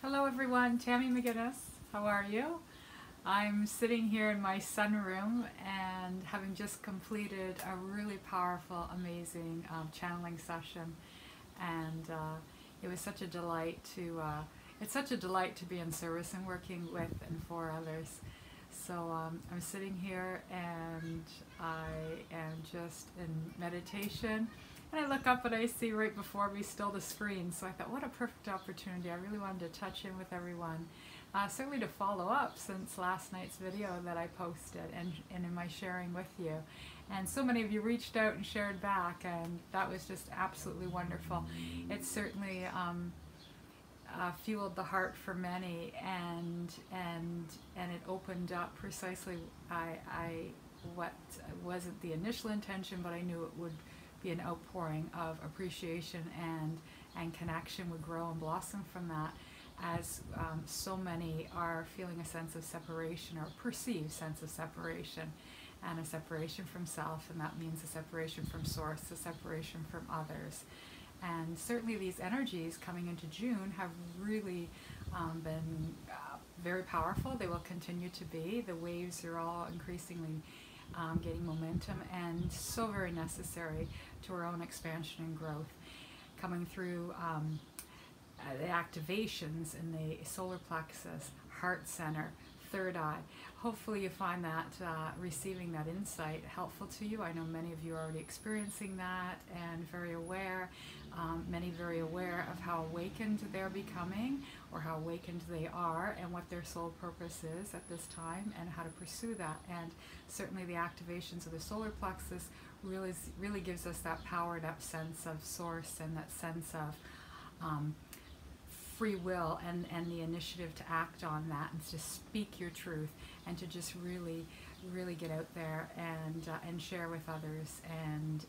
Hello everyone, Tammy McGinnis. How are you? I'm sitting here in my sunroom and having just completed a really powerful, amazing channeling session, and it was such a delight to. It's such a delight to be in service and working with and for others. So I'm sitting here and I am just in meditation. And I look up and I see right before me still the screen. So I thought, what a perfect opportunity. I really wanted to touch in with everyone. Certainly to follow up since last night's video that I posted and in my sharing with you. And so many of you reached out and shared back, and that was just absolutely wonderful. It certainly fueled the heart for many, and it opened up precisely what wasn't the initial intention, but I knew it would be an outpouring of appreciation and connection would grow and blossom from that, as so many are feeling a sense of separation or perceived sense of separation, and a separation from self, and that means a separation from source, a separation from others. And certainly these energies coming into June have really been very powerful. They will continue to be. The waves are all increasingly gaining momentum, and so very necessary to our own expansion and growth. Coming through the activations in the solar plexus, heart center, third eye. Hopefully you find that receiving that insight helpful to you. I know many of you are already experiencing that and very aware, many very aware of how awakened they're becoming, or how awakened they are, and what their soul purpose is at this time, and how to pursue that. And certainly the activations of the solar plexus really gives us that powered up sense of source, and that sense of free will, and the initiative to act on that, and to speak your truth, and to just really get out there and share with others, and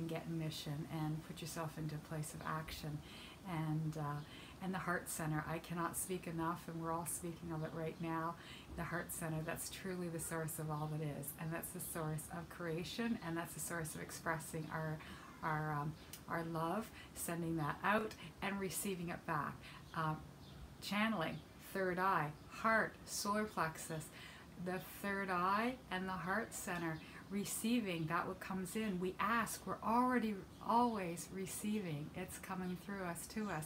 get in mission and put yourself into a place of action. And the heart center, I cannot speak enough, and we're all speaking of it right now. The heart center, that's truly the source of all that is, and that's the source of creation, and that's the source of expressing our love, sending that out and receiving it back. Channeling, third eye, heart, solar plexus, the third eye and the heart center, receiving that what comes in. We ask, we're already always receiving. It's coming through us, to us.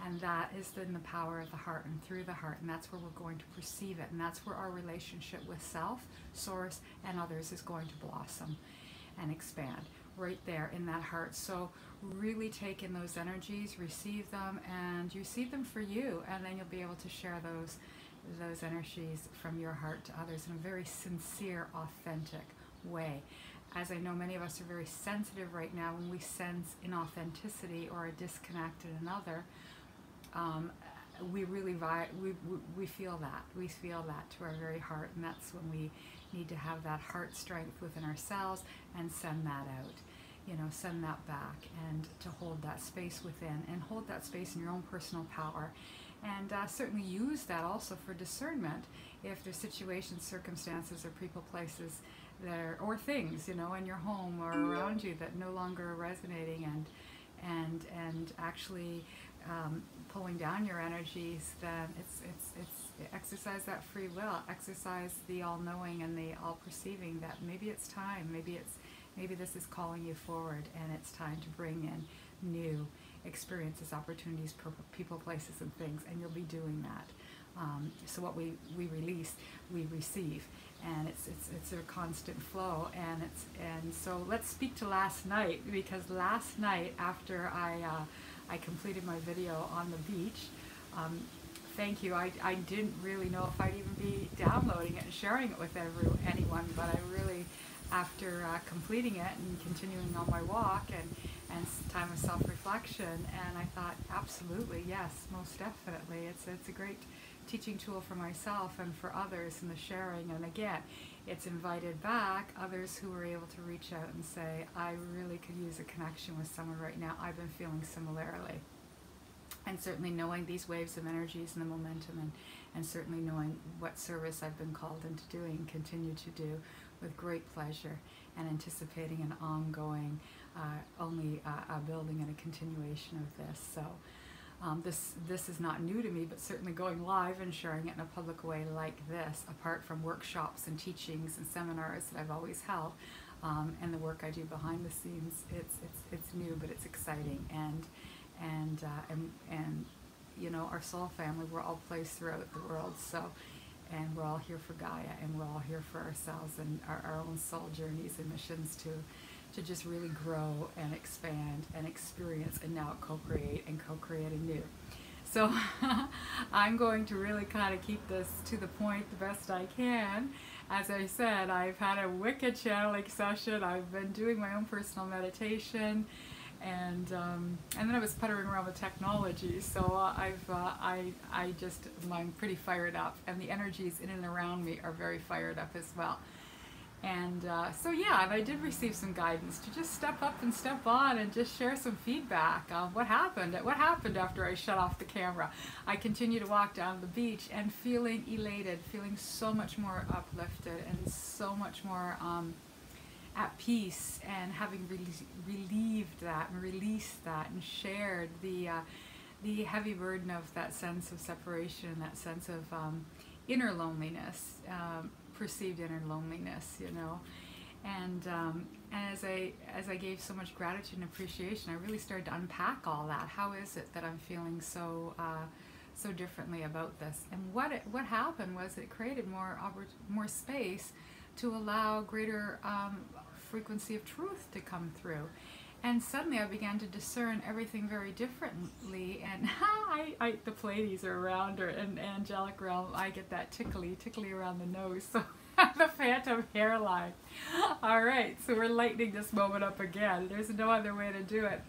And that is in the power of the heart and through the heart, and that's where we're going to perceive it, and that's where our relationship with self, source, and others is going to blossom and expand, right there in that heart. So really take in those energies, receive them, and receive them for you, and then you'll be able to share those energies from your heart to others in a very sincere, authentic way. As I know many of us are very sensitive right now, when we sense inauthenticity or a disconnect in another, we really we feel that. We feel that to our very heart, and that's when we need to have that heart strength within ourselves and send that out. You know, send that back, and to hold that space within, and hold that space in your own personal power. And certainly use that also for discernment if there's situations, circumstances, or people, places that are, or things, you know, in your home or around you that no longer are resonating, and actually pulling down your energies. Then it's exercise that free will, exercise the all-knowing and the all-perceiving, that maybe it's time, maybe this is calling you forward, and it's time to bring in new experiences, opportunities, people, places, and things, and you'll be doing that. So what we release, we receive, and it's a constant flow. And so let's speak to last night, because last night after I completed my video on the beach, thank you. I didn't really know if I'd even be downloading it and sharing it with anyone, but I really, after completing it and continuing on my walk and time of self-reflection, and I thought, absolutely, yes, most definitely. It's a great teaching tool for myself and for others in the sharing. And again, it's invited back others who were able to reach out and say, I really could use a connection with someone right now. I've been feeling similarly. And certainly knowing these waves of energies and the momentum, and certainly knowing what service I've been called into doing, continue to do with great pleasure, and anticipating an ongoing, only a building and a continuation of this. So This is not new to me, but certainly going live and sharing it in a public way like this, apart from workshops and teachings and seminars that I've always held, and the work I do behind the scenes, it's new, but it's exciting. And you know, our soul family, we're all placed throughout the world, so, and we're all here for Gaia, and we're all here for ourselves and our own soul journeys and missions to just really grow and expand and experience and now co-create and co-create anew. So I'm going to really kind of keep this to the point the best I can. As I said, I've had a wicked channeling session. I've been doing my own personal meditation, and then I was puttering around with technology. So I'm pretty fired up, and the energies in and around me are very fired up as well. And so yeah, and I did receive some guidance to just step up and step on and just share some feedback on what happened after I shut off the camera. I continue to walk down the beach and feeling elated, feeling so much more uplifted and so much more at peace, and having relieved that and released that and shared the heavy burden of that sense of separation, that sense of inner loneliness, perceived inner loneliness, you know. And as I gave so much gratitude and appreciation, I really started to unpack all that. How is it that I'm feeling so differently about this? And what happened was it created more space to allow greater frequency of truth to come through. And suddenly I began to discern everything very differently. And the Pleiades are around her, and angelic realm, I get that tickly around the nose. So the phantom hairline. All right, so we're lightening this moment up again. There's no other way to do it.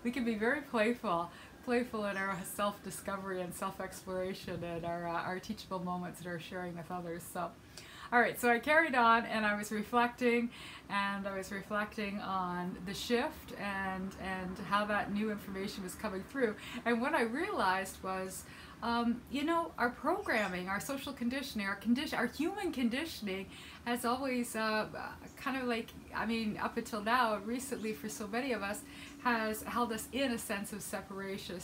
We can be very playful in our self-discovery and self-exploration and our teachable moments that are sharing with others. So. All right, so I carried on, and I was reflecting on the shift and how that new information was coming through. And what I realized was, you know, our programming, our social conditioning, our human conditioning has always kind of like, I mean, up until now, recently for so many of us, has held us in a sense of separation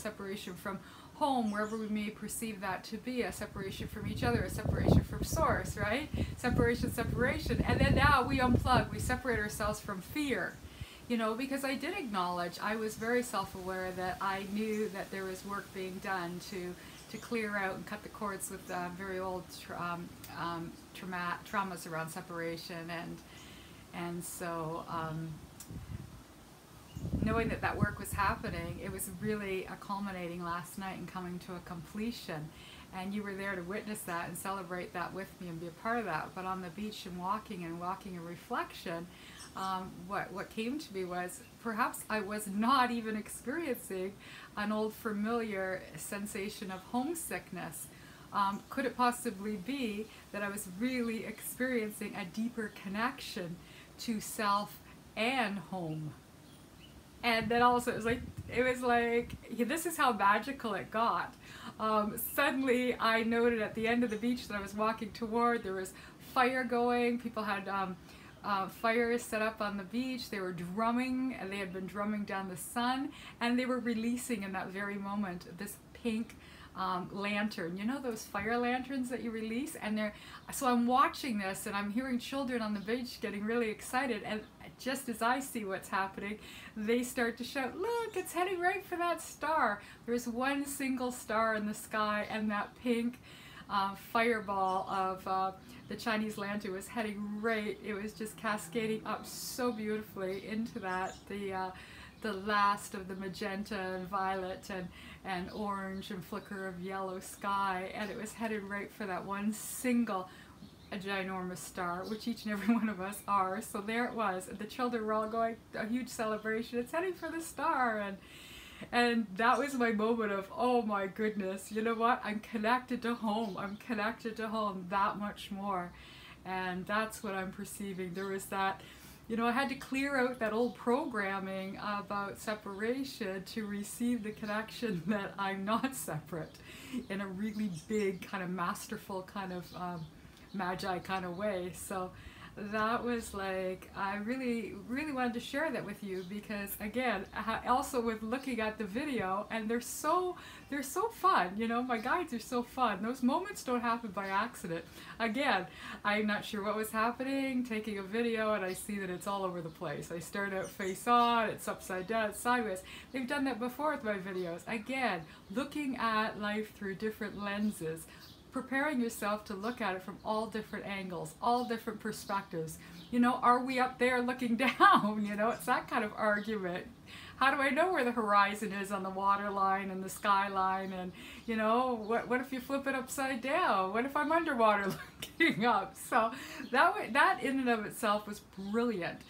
from home, wherever we may perceive that to be, a separation from each other, a separation from source, right? Separation. And then now we unplug, we separate ourselves from fear. You know, because I did acknowledge, I was very self-aware that I knew that there was work being done to clear out and cut the cords with very old traumas around separation, and so knowing that work was happening, it was really culminating last night and coming to a completion. And you were there to witness that and celebrate that with me and be a part of that. But on the beach and walking in reflection, what came to me was perhaps I was not even experiencing an old familiar sensation of homesickness. Could it possibly be that I was really experiencing a deeper connection to self and home? And then also it was like this is how magical it got. Suddenly I noted at the end of the beach that I was walking toward, there was fire going. People had fires set up on the beach. They were drumming, and they had been drumming down the sun, and they were releasing in that very moment this pink lantern. You know those fire lanterns that you release? And so I'm watching this, and I'm hearing children on the beach getting really excited, and just as I see what's happening, they start to shout, "Look, it's heading right for that star." There's one single star in the sky, and that pink fireball of the Chinese lantern was heading right. It was just cascading up so beautifully into that, the last of the magenta and violet and orange and flicker of yellow sky, and it was headed right for that one single a ginormous star, which each and every one of us are. So there it was, and the children were all going, a huge celebration, it's heading for the star, and that was my moment of, oh my goodness, you know what, I'm connected to home that much more. And that's what I'm perceiving. There was that, you know, I had to clear out that old programming about separation to receive the connection that I'm not separate in a really big kind of masterful kind of magi kind of way. So that was like, I really, really wanted to share that with you because, again, also with looking at the video, and they're so fun. You know, my guides are so fun. Those moments don't happen by accident. Again, I'm not sure what was happening, taking a video, and I see that it's all over the place. I start out face on, it's upside down, it's sideways. They've done that before with my videos. Again, looking at life through different lenses, preparing yourself to look at it from all different angles, all different perspectives. You know, are we up there looking down? You know, it's that kind of argument. How do I know where the horizon is on the water line and the skyline? And, you know, what if you flip it upside down? What if I'm underwater looking up? So that in and of itself was brilliant.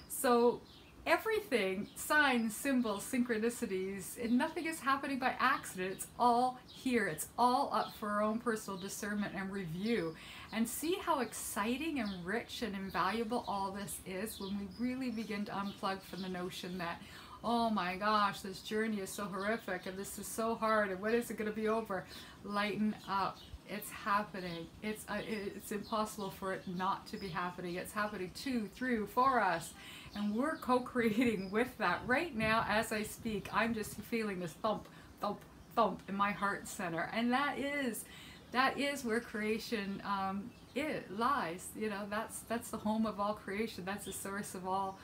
So everything, signs, symbols, synchronicities, and nothing is happening by accident. It's all here. It's all up for our own personal discernment and review. And see how exciting and rich and invaluable all this is when we really begin to unplug from the notion that, oh my gosh, this journey is so horrific and this is so hard and when is it going to be over? Lighten up. It's happening. It's impossible for it not to be happening. It's happening to, through, for us. And we're co-creating with that. Right now, as I speak, I'm just feeling this thump, thump, thump in my heart center. And that is where creation lies. You know, that's the home of all creation. That's the source of all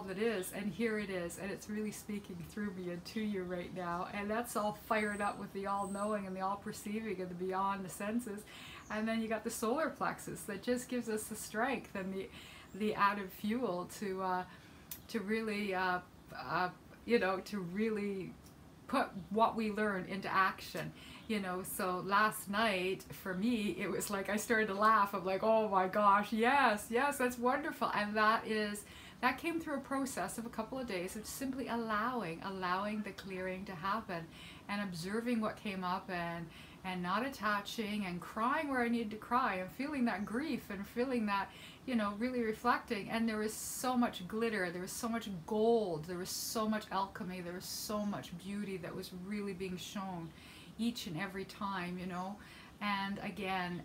that is, and here it is, and it's really speaking through me and to you right now, and that's all fired up with the all-knowing and the all-perceiving and the beyond the senses. And then you got the solar plexus that just gives us the strength and the added fuel to really you know, to really put what we learn into action. You know, so last night for me it was like I started to laugh. I'm like, oh my gosh, yes, that's wonderful. And that came through a process of a couple of days of simply allowing the clearing to happen and observing what came up and not attaching and crying where I needed to cry and feeling that grief and feeling that, you know, really reflecting. And there was so much glitter, there was so much gold, there was so much alchemy, there was so much beauty that was really being shown each and every time, you know. And again,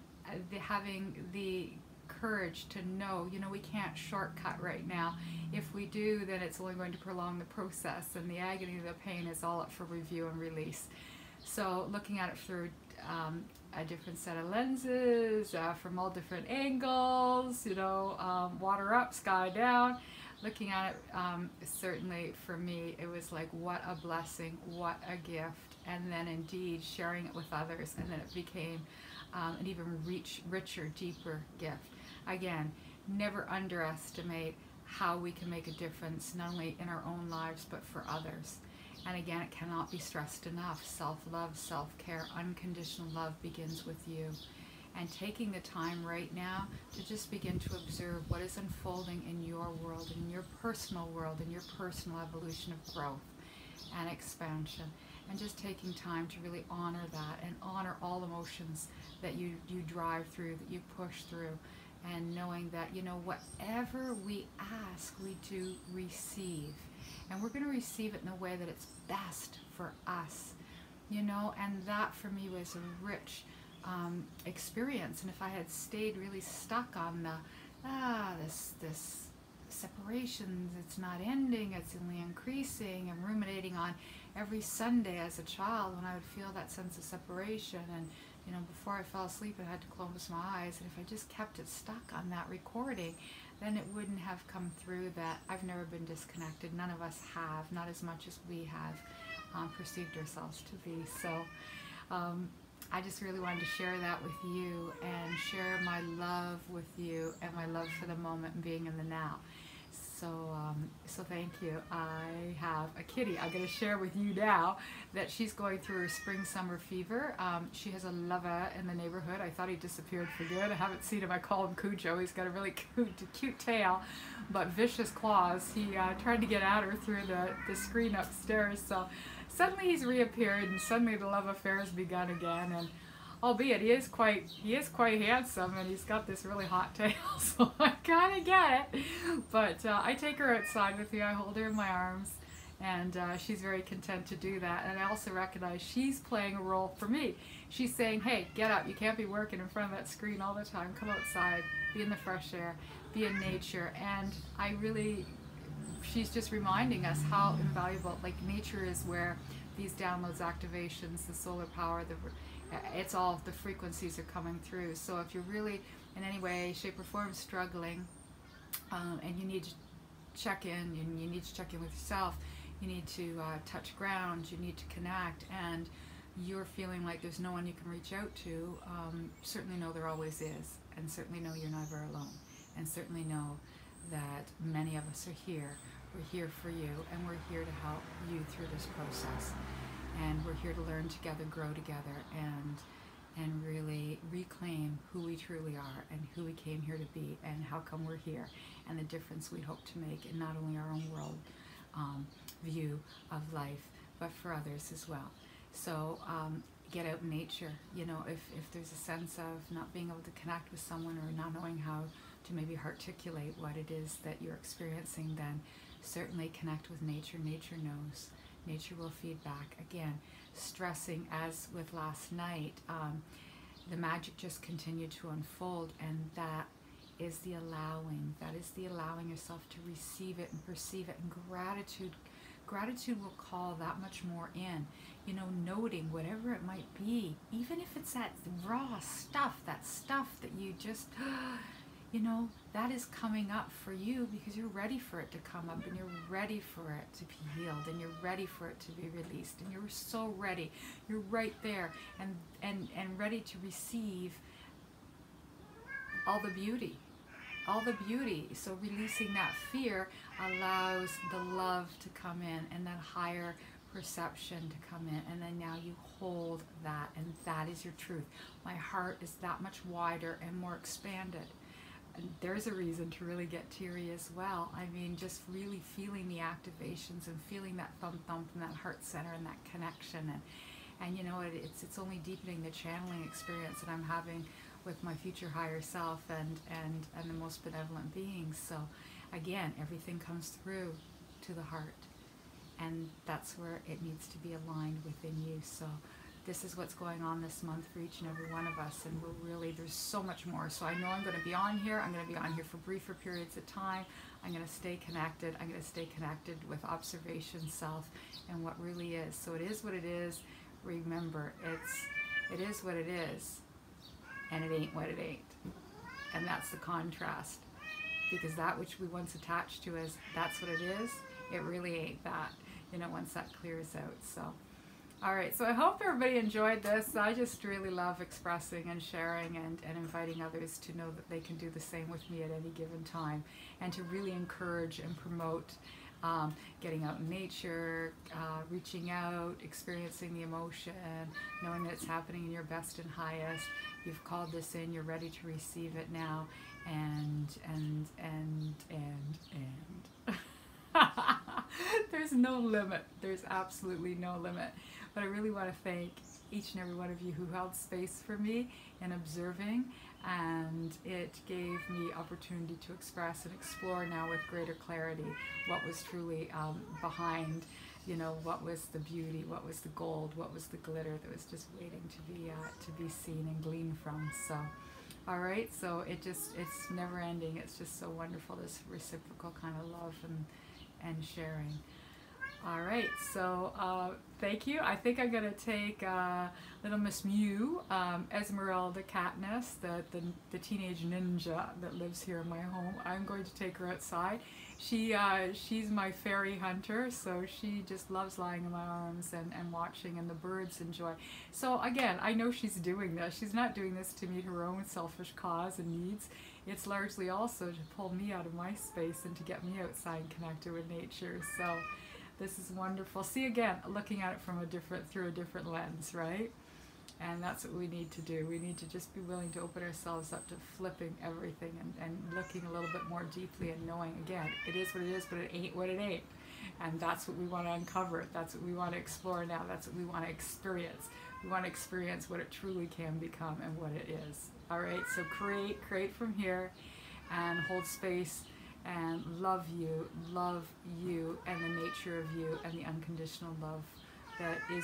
having the courage to know, you know, we can't shortcut right now. If we do, then it's only going to prolong the process, and the agony, the pain is all up for review and release. So looking at it through a different set of lenses, from all different angles, you know, water up, sky down, looking at it, certainly for me, it was like, what a blessing, what a gift. And then indeed sharing it with others, and then it became an even richer, deeper gift. Again, never underestimate how we can make a difference, not only in our own lives, but for others. And again, it cannot be stressed enough. Self-love, self-care, unconditional love begins with you. And taking the time right now to just begin to observe what is unfolding in your world, in your personal world, in your personal evolution of growth and expansion. And just taking time to really honor that and honor all emotions that you drive through, that you push through. And knowing that, you know, whatever we ask, we do receive. And we're going to receive it in a way that it's best for us, you know. And that for me was a rich experience. And if I had stayed really stuck on this separation, it's not ending, it's only increasing, and ruminating on every Sunday as a child when I would feel that sense of separation, and you know, before I fell asleep I had to close my eyes, and if I just kept it stuck on that recording, then it wouldn't have come through that I've never been disconnected. None of us have, not as much as we have perceived ourselves to be. So I just really wanted to share that with you and share my love with you and my love for the moment and being in the now. So thank you. I have a kitty I'm going to share with you now that she's going through her spring-summer fever. She has a lover in the neighborhood. I thought he disappeared for good. I haven't seen him. I call him Cujo. He's got a really cute tail, but vicious claws. He tried to get at her through the screen upstairs. So suddenly he's reappeared, and suddenly the love affair has begun again. And albeit he is quite handsome, and he's got this really hot tail, so I kind of get it. But I take her outside with me, I hold her in my arms, and she's very content to do that. And I also recognize she's playing a role for me. She's saying, hey, get up, you can't be working in front of that screen all the time, come outside, be in the fresh air. be in nature. And I really, she's just reminding us how invaluable, like, nature is where these downloads, activations, the solar power, it's all, the frequencies are coming through. So if you're really in any way, shape or form struggling, and you need to check in, and you need to check in with yourself, you need to touch ground, you need to connect, and you're feeling like there's no one you can reach out to, certainly know there always is, and certainly know you're never alone, and certainly know that many of us are here. We're here for you, and we're here to help you through this process, and we're here to learn together, grow together, and really reclaim who we truly are, and who we came here to be, and how come we're here, and the difference we hope to make in not only our own world view of life, but for others as well. So get out in nature. You know, if there's a sense of not being able to connect with someone, or not knowing how to maybe articulate what it is that you're experiencing, then certainly connect with nature. Nature knows. Nature will feed back. Again, stressing, as with last night, the magic just continued to unfold, and that is the allowing. That is the allowing yourself to receive it and perceive it. And gratitude will call that much more in. You know, noting whatever it might be, even if it's that raw stuff, that you just, you know, that is coming up for you because you're ready for it to come up, and you're ready for it to be healed, and you're ready for it to be released, and you're so ready. You're right there, and ready to receive all the beauty. All the beauty. So releasing that fear allows the love to come in, and that higher perception to come in, and then now you hold that, and that is your truth. My heart is that much wider and more expanded. And there's a reason to really get teary as well. I mean, just really feeling the activations, and feeling that thump in that heart center, and that connection, and you know, it's only deepening the channeling experience that I'm having with my future higher self and the most benevolent beings. So again, everything comes through to the heart, and that's where it needs to be aligned within you. So this is what's going on this month for each and every one of us, and we're really, there's so much more. So I know I'm going to be on here. I'm going to be on here for briefer periods of time. I'm going to stay connected. I'm going to stay connected with observation, self, and what really is. So it is what it is. Remember, it is what it is, and it ain't what it ain't. And that's the contrast, because that which we once attached to as that's what it is, it really ain't that, you know, once that clears out. So all right, so I hope everybody enjoyed this. I just really love expressing and sharing, and inviting others to know that they can do the same with me at any given time, and to really encourage and promote getting out in nature, reaching out, experiencing the emotion, knowing that it's happening in your best and highest. You've called this in, you're ready to receive it now, and there's no limit. There's absolutely no limit. But I really want to thank each and every one of you who held space for me in observing, and it gave me opportunity to express and explore now with greater clarity what was truly behind, you know, what was the beauty, what was the gold, what was the glitter that was just waiting to be seen and gleaned from. So all right, so it's never ending. It's just so wonderful, this reciprocal kind of love and sharing. All right, so thank you. I think I'm going to take little Miss Mew, Esmeralda Katniss, the teenage ninja that lives here in my home. I'm going to take her outside. She's my fairy hunter, so she just loves lying in my arms and watching, and the birds enjoy. So again, I know she's doing this. She's not doing this to meet her own selfish cause and needs. It's largely also to pull me out of my space and to get me outside and connected with nature. So this is wonderful. See, again, looking at it from through a different lens, right? And that's what we need to do. We need to just be willing to open ourselves up to flipping everything, and looking a little bit more deeply, and knowing, again, it is what it is, but it ain't what it ain't. And that's what we want to uncover. That's what we want to explore now. That's what we want to experience. We want to experience what it truly can become and what it is. All right, so create from here, and hold space, and love you, and the nature of you, and the unconditional love that is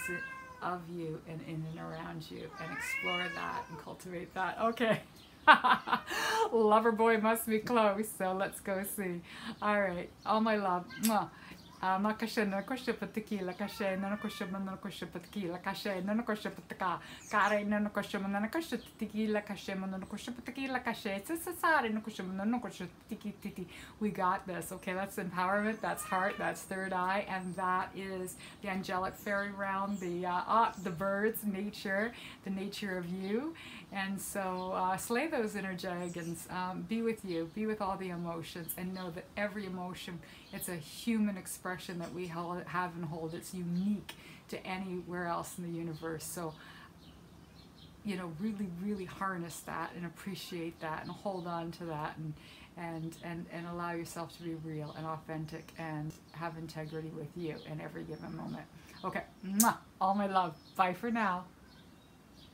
of you and in and around you, and explore that and cultivate that. Okay. Lover boy must be close, so let's go see. All right, all my love. Mwah. Makashe na koshe patikila kashe na koshe manana koshe patikila kashe na koshe pataka kare na koshe manana koshe patikila kashe manana koshe patikila kashe sasare na koshe manana koshe patiki titi. We got this. Okay, that's empowerment, that's heart, that's third eye, and that is the angelic fairy realm, the birds, nature, the nature of you. And so slay those inner dragons, be with you, be with all the emotions, and know that every emotion, it's a human expression that we have and hold. It's unique to anywhere else in the universe. So, you know, really, really harness that and appreciate that and hold on to that and allow yourself to be real and authentic and have integrity with you in every given moment. Okay, mwah, all my love. Bye for now.